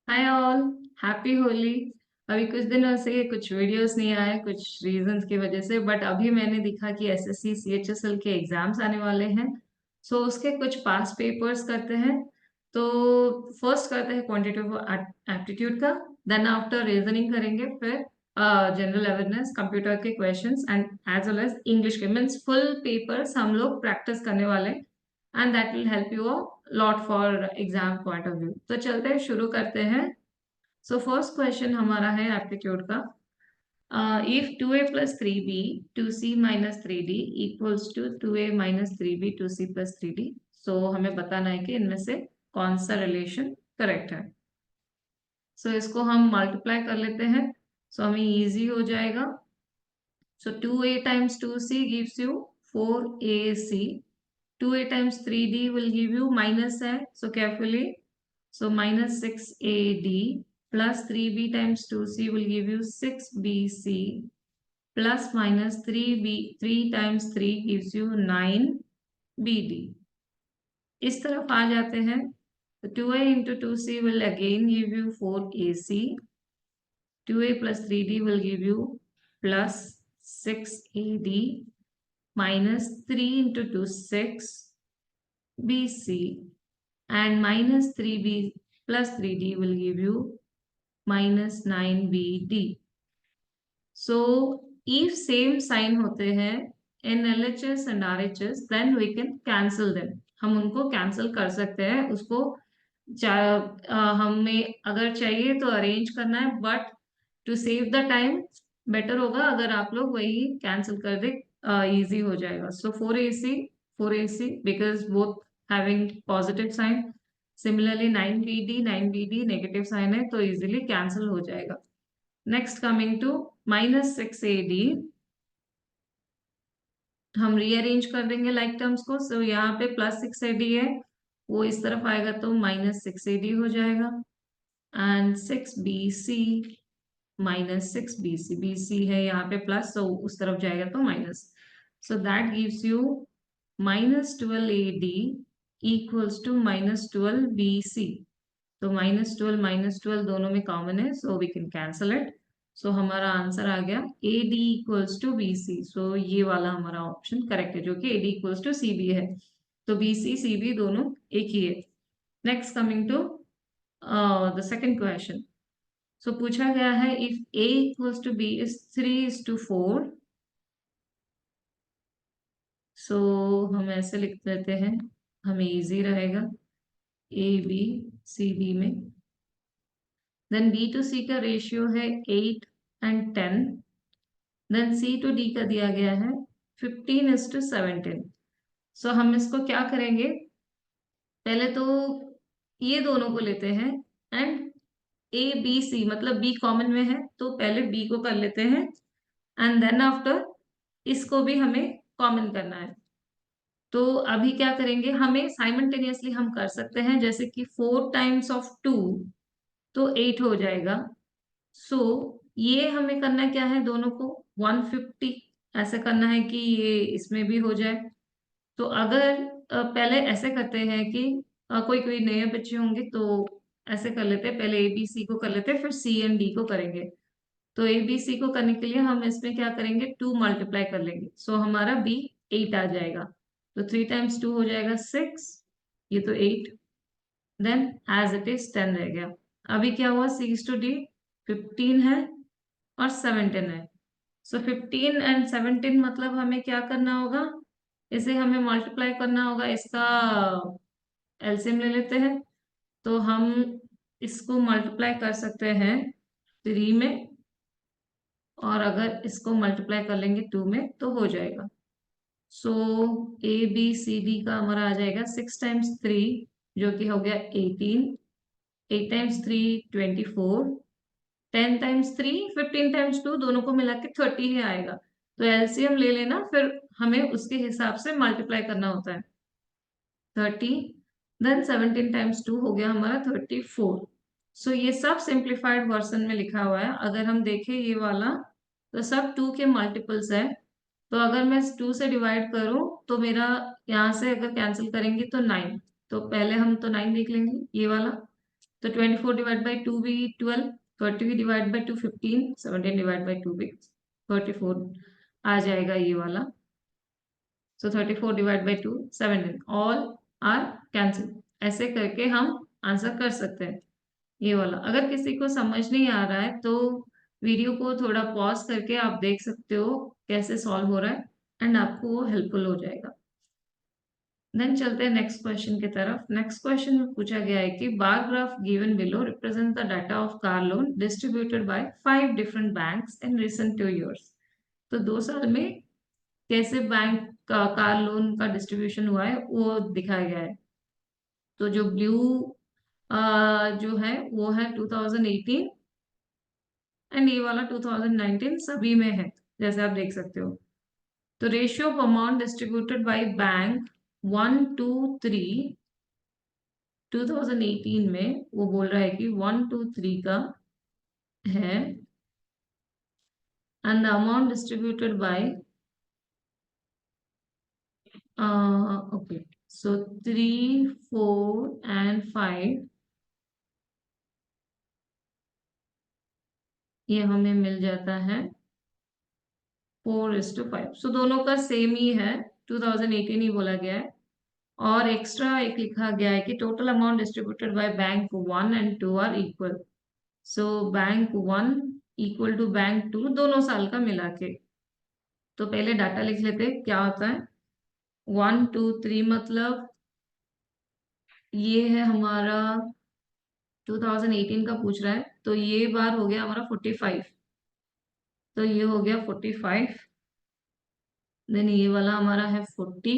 Hi all. Happy Holi. अभी कुछ दिनों से कुछ वीडियोस नहीं आए कुछ रीजंस की वजह से, बट अभी मैंने देखा कि एसएससी सीएचएसएल के एग्जाम्स आने वाले हैं। सो उसके कुछ पास पेपर्स करते हैं। तो फर्स्ट करते हैं क्वांटिटेटिव एप्टीट्यूड का। देन आफ्टर रीजनिंग करेंगे, फिर जनरल अवेयरनेस, कंप्यूटर के questions and as well as English के। मीन्स फुल पेपर्स हम लोग प्रैक्टिस करने वाले हैं and that will help you a lot for exam point of view. तो चलते हैं, शुरू करते हैं। सो फर्स्ट क्वेश्चन हमारा है एप्टीट्यूड का। If 2a+3b 2c-3d equals to 2a-3b 2c+3d। सो हमें बताना है कि इनमें से कौन सा रिलेशन करेक्ट है। सो इसको हम मल्टीप्लाई कर लेते हैं। सो हमें इजी हो जाएगा। सो 2a times 2c gives you 4ac। 2a times 3d will give you minus है, so carefully, so minus 6ad plus 3b times 2c will give you 6bc plus minus 3 times 3 gives you 9bd। इस तरफ आ जाते हैं तो 2a into 2c will again give you 4ac। 2a plus 3d will give you plus 6ad minus 3 into 2 6bc and minus 3b plus 3d will give you minus 9bd। So if same sign होते हैं in LHS and RHS then we can cancel them। हम उनको cancel कर सकते हैं। उसको हमें अगर चाहिए तो अरेंज करना है, but to save the time better होगा अगर आप लोग वही कैंसिल कर दे। इजी हो जाएगा। So 4ac because both having positive sign. Similarly 9bd negative sign है तो इजीली कैंसिल हो जाएगा। Next coming to minus 6ad, हम रीअरेंज कर देंगे लाइक टर्म्स को। सो यहाँ पे प्लस 6ad है, वो इस तरफ आएगा तो माइनस 6ad हो जाएगा। And 6bc minus 6bc, bc है यहाँ पे प्लस, तो उस तरफ जाएगा तो minus. So that gives you minus 12ad equals to minus 12bc। तो माइनस 12 दोनों में कॉमन है, so we can cancel it. सो हमारा आंसर आ गया A D equals to B C. सो ये वाला हमारा ऑप्शन करेक्ट है, जो कि A D equals to C B है। तो बी सी सी बी दोनों एक ही है। Next coming to the second question. So पूछा गया है if A equals to B is 3:4। So हम ऐसे लिख देते हैं, हमें इजी रहेगा। ए बी सी डी में देन बी टू सी का रेशियो है 8 and 10। Then C to D का दिया गया है 15:17। सो हम इसको क्या करेंगे, पहले तो ये दोनों को लेते हैं एंड ए बी सी मतलब बी कॉमन में है तो पहले बी को कर लेते हैं एंड देन आफ्टर इसको भी हमें कॉमन करना है। तो अभी क्या करेंगे, हमें साइमल्टेनियसली हम कर सकते हैं, जैसे कि 4 times of 2 तो 8 हो जाएगा। सो ये हमें करना क्या है, दोनों को 150 ऐसे करना है कि ये इसमें भी हो जाए। तो अगर पहले ऐसे करते हैं कि कोई कोई नए बच्चे होंगे तो ऐसे कर लेते हैं, पहले ए बी सी को कर लेते हैं फिर सी एंड डी को करेंगे। तो ए बी सी को करने के लिए हम इसमें क्या करेंगे, 2 मल्टीप्लाई कर लेंगे। सो हमारा बी 8 आ जाएगा। तो 3 times 2 हो जाएगा 6, ये तो 8। देन एज इट इज 10 रह गया। अभी क्या हुआ, सी टू डी 15 है और 17 है। सो 15 and 17 मतलब हमें क्या करना होगा, इसे हमें मल्टीप्लाई करना होगा, इसका एलसीएम ले लेते हैं। तो हम इसको मल्टीप्लाई कर सकते हैं 3 में, और अगर इसको मल्टीप्लाई कर लेंगे 2 में तो हो जाएगा। सो ए बी सी डी का हमारा आ जाएगा 6 times 3 जो कि हो गया 18। 8 times 3 24। 10 times 3 15 times 2 दोनों को मिला के 30 ही आएगा। तो एलसीएम ले लेना, फिर हमें उसके हिसाब से मल्टीप्लाई करना होता है। 30 देन 17 times 2 हो गया हमारा 34। सो ये सब सिंप्लीफाइड वर्जन में लिखा हुआ है। अगर हम देखें ये वाला, तो सब 2 के मल्टीपल्स है। तो अगर मैं 2 से डिवाइड करूं तो मेरा यहाँ से अगर कैंसिल करेंगे तो 9। तो पहले हम तो 9 देख लेंगे ये वाला। तो 24 डिवाइड बाई 2 भी 12, 30 डिवाइड बाई 2 15, 17 डिवाइड बाई 2 भी 34 आ जाएगा ये वाला। So 34 divide by 2 17, all are cancel. ऐसे करके हम आंसर कर सकते हैं ये वाला। अगर किसी को समझ नहीं आ रहा है तो वीडियो को थोड़ा पॉज करके आप देख सकते हो कैसे सॉल्व हो रहा है, एंड आपको वो हेल्पफुल हो जाएगा। देन चलते हैं नेक्स्ट क्वेश्चन की तरफ। नेक्स्ट क्वेश्चन में पूछा गया है कि bar graph given below represent the data of car loan distributed by 5 different banks in recent 2 years। तो 2 साल में कैसे बैंक का कार लोन का डिस्ट्रीब्यूशन हुआ है वो दिखाया गया है। तो जो ब्लू जो है वो है 2018, एंड ये वाला 2019 सभी में है, जैसे आप देख सकते हो। तो ratio of amount distributed by bank 1 to 3 2018 में वो बोल रहा है कि 1 to 3 का है, and the amount distributed bye okay, so 3, 4 and 5 ये हमें मिल जाता है 4:5। सो दोनों का सेम ही है, 2018 ही बोला गया है। और एक्स्ट्रा एक लिखा गया है कि total amount distributed by bank 1 and 2 are equal. So bank 1 equal to bank 2 दोनों साल का मिला के। तो पहले डाटा लिख लेते हैं क्या होता है। 1 2 3 मतलब ये है हमारा 2018 का पूछ रहा है, तो ये बार हो गया हमारा 45। तो ये हो गया 45। देन ये वाला हमारा है 40,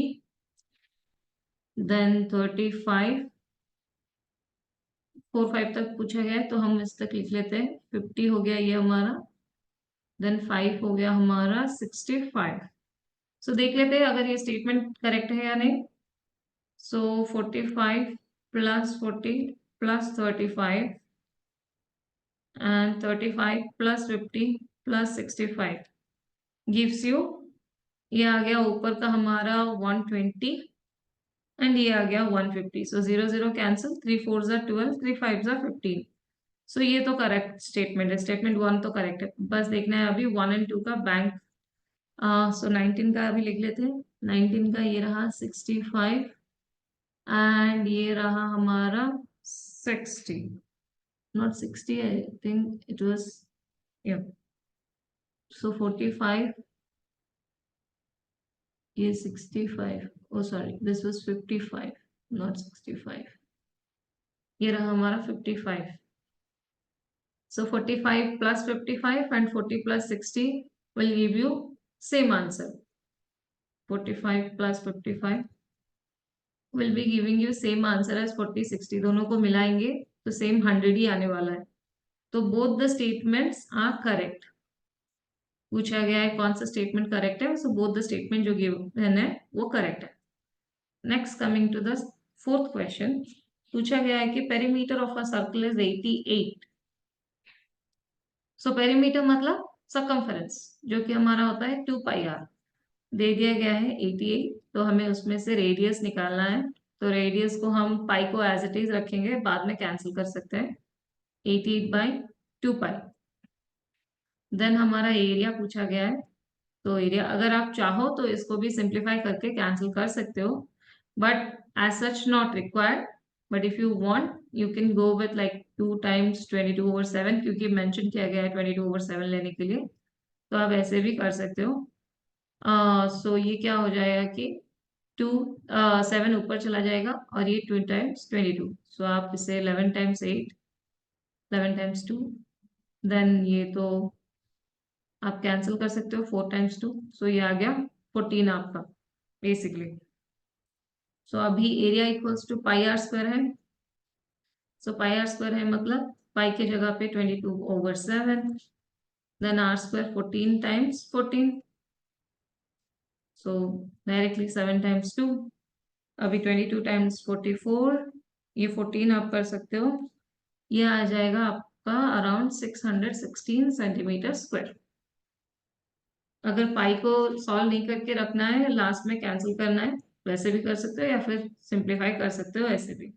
देन 35, 4 5 तक पूछा गया है तो हम इस तक लिख लेते हैं। 50 हो गया ये हमारा, देन 5 हो गया हमारा 65। सो देख लेते हैं अगर ये स्टेटमेंट करेक्ट है या नहीं। सो 45 plus 40 plus 35 and 35 plus 50 plus 65 gives you, ये आ गया ऊपर का हमारा 120 एंड ये आ गया 150। सो 0 0 कैंसिल, 3 4 जा 12, 3 5 जा 15। सो ये तो करेक्ट स्टेटमेंट है, स्टेटमेंट 1 तो करेक्ट है। बस देखना है अभी 1 and 2 का बैंक। सो 19 का अभी लिख लेते हैं। 19 का ये रहा 65 एंड ये रहा हमारा 60, not 60, I think it was, या सो 45, ये 65, ओ सॉरी दिस वाज 55 नॉट 65, ये रहा हमारा 55। सो 45 plus 55 and 40 plus 60 will give you same answer। 45 plus 55 will be giving you same answer as 40 60, दोनों को मिलाएंगे तो सेम 100 ही आने वाला है। तो both the statements are correct. पूछा गया है कौन सा स्टेटमेंट करेक्ट है, सो बोथ द स्टेटमेंट जो गिवन है वो करेक्ट है। Next coming to the fourth question, पूछा गया है कि perimeter of a circle is 88। So perimeter मतलब सर्कमफेरेंस, जो कि हमारा होता है 2πr। दे दिया गया है 88, तो हमें उसमें से रेडियस निकालना है। तो रेडियस को हम पाई को एज इट इज रखेंगे, बाद में कैंसिल कर सकते हैं। 88/2π। देन हमारा एरिया पूछा गया है, तो एरिया अगर आप चाहो तो इसको भी सिंप्लीफाई करके कैंसिल कर सकते हो, but as such not required. But if you want you can go with like 2 times 22/7, क्योंकि मेंशन किया गया है 22/7 लेने के लिए, तो आप ऐसे भी कर सकते हो। सो ये क्या हो जाएगा कि 2 7 ऊपर चला जाएगा और ये 2 times 22। सो आप इसे 11 times 8, 11 times 2, देन ये तो आप कैंसिल कर सकते हो 4 times 2। सो ये आ गया 14 आपका बेसिकली। सो अभी एरिया इक्वल्स टू πr² है। सो πr² है मतलब पाई की जगह पे 22/7, then r² 14 times 14। So directly 7 times 2, अभी 22 times 44, ये 14 आप कर सकते हो। ये आ जाएगा आपका अराउंड 616 सेंटीमीटर स्क्वायर। अगर पाई को सॉल्व नहीं करके रखना है, लास्ट में कैंसिल करना है, वैसे भी कर सकते हो या फिर सिंप्लीफाई कर सकते हो ऐसे भी।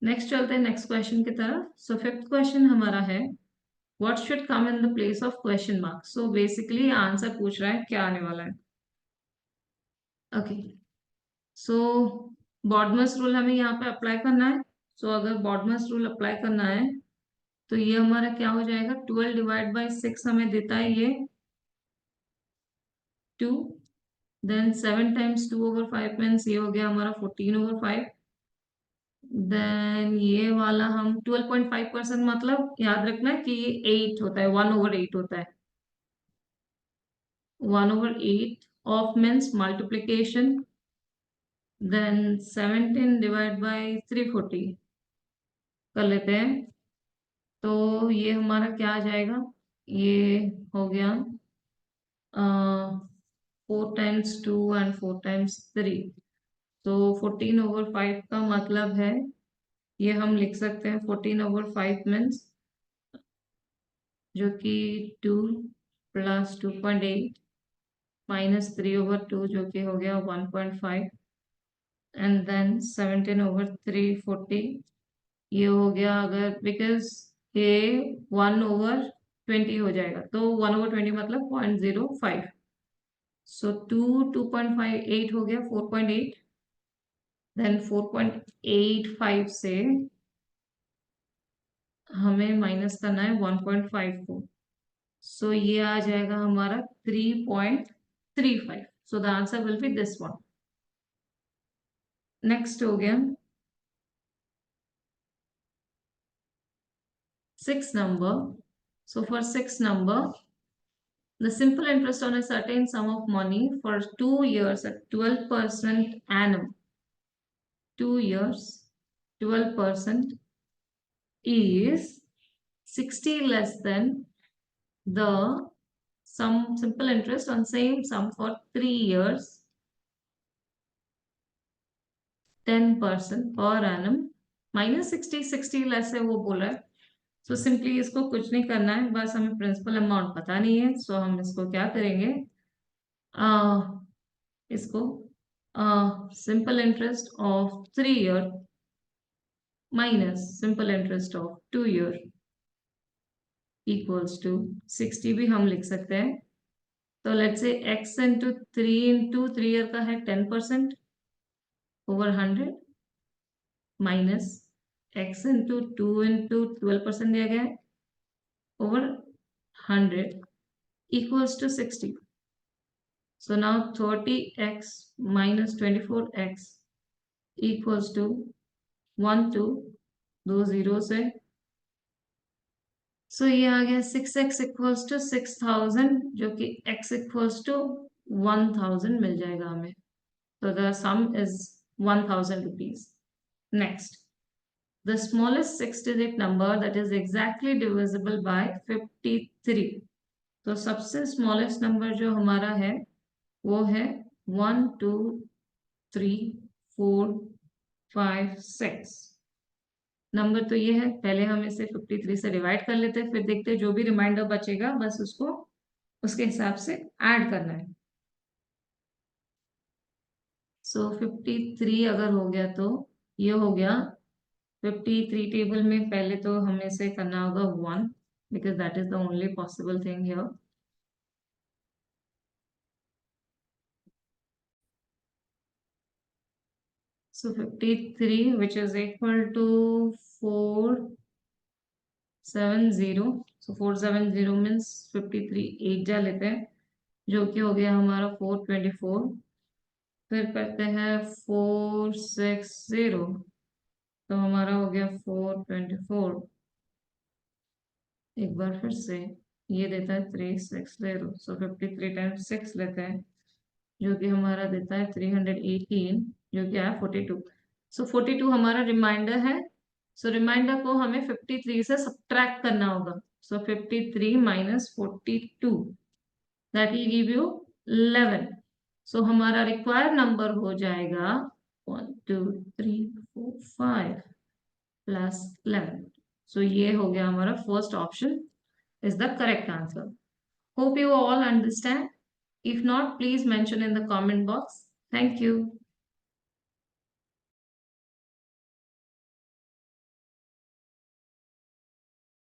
नेक्स्ट चलते हैं नेक्स्ट क्वेश्चन की तरफ। सो फिफ्थ क्वेश्चन हमारा है what should come in the place of question mark. So basically answer पूछ रहा है क्या आने वाला है। ओके, सो बॉडमस रूल हमें यहाँ पे अप्लाई करना है। सो अगर बॉडमस रूल अप्लाई करना है तो ये हमारा क्या हो जाएगा, 12 डिवाइड बाई 6 हमें देता है ये 2, देन 7 टाइम्स 2 ओवर 5 मीन्स ये हो गया हमारा 14 ओवर 5। देन ये वाला हम 12.5% मतलब याद रखना है कि ये 8 होता है, 1 ओवर 8 होता है। 1 over 8 of means multiplication, then 17 divide by 340 कर लेते हैं। तो ये हमारा क्या आ जाएगा, ये हो गया 4 टाइम्स 2 एंड 4 टाइम्स 3। तो 14 ओवर 5 का मतलब है ये हम लिख सकते हैं 14 ओवर 5 मीन्स जो कि 2 प्लस 2.8 माइनस 3 ओवर 2 जो कि हो गया 1.5 एंड देन 17 ओवर 340 ये हो गया, अगर बिकॉज ये 1 ओवर 20 हो जाएगा तो 1 ओवर 20 मतलब 0.05। सो 2.58 हो गया 4.8, देन 4.85 से हमें माइनस करना है 1.5 को। सो ये आ जाएगा हमारा 3.35। So the answer will be this one. Next हो गया 6 number. So for 6 number, the simple interest on a certain sum of money for 2 years at 12% annum, 2 years 12% is 60 less than the sum simple interest on same sum for 3 years 10% per annum minus 60 less है वो बोला है। So simply इसको कुछ नहीं करना है, बस हमें प्रिंसिपल अमाउंट पता नहीं है। सो हम इसको क्या करेंगे, इसको simple interest of 3 year minus simple interest of 2 year equals to 60 भी हम लिख सकते हैं। तो let's say x into 3 year का है 10% ओवर 100 माइनस x इंटू 12% दिया गया है over 100 equals to 60. So now 30x minus 24x equals to 1 2 दो जीरो से। सो ये आ गया 6x इक्वल्स टू 6000 जो कि x इक्वल्स टू 1000 मिल जाएगा हमें। तो the some is 1000 rupees. Next, the smallest 6 digit number that is exactly divisible by 53। तो सबसे स्मॉलेस्ट नंबर जो हमारा है वो है 1 2 3 4 5 6 नंबर। तो ये है, पहले हम इसे 53 से डिवाइड कर लेते हैं, फिर देखते हैं जो भी रिमाइंडर बचेगा बस उसको उसके हिसाब से ऐड करना है। सो 53 अगर हो गया तो ये हो गया 53 टेबल में पहले तो हमें इसे करना होगा 1 because that is the only possible thing here. So 53 which is equal to 470। So 470 means 53 8 जा लेते हैं जो कि हो गया हमारा 424। फिर करते हैं 460 तो हमारा हो गया 424। एक बार फिर से ये देता है 360। सो 53 टाइम्स 6 लेते हैं जो कि हमारा देता है 318 जो कि है 42। सो 42 हमारा रिमाइंडर है। सो रिमाइंडर को हमें 53 से सब्ट्रैक्ट करना होगा। सो 53 minus 42 that will give you 11। सो हमारा रिक्वायर्ड नंबर हो जाएगा 1 2 3 4 5 प्लस 11। सो ये हो गया हमारा first option is the correct answer. Hope you all understand. If not, please mention in the comment box. Thank you.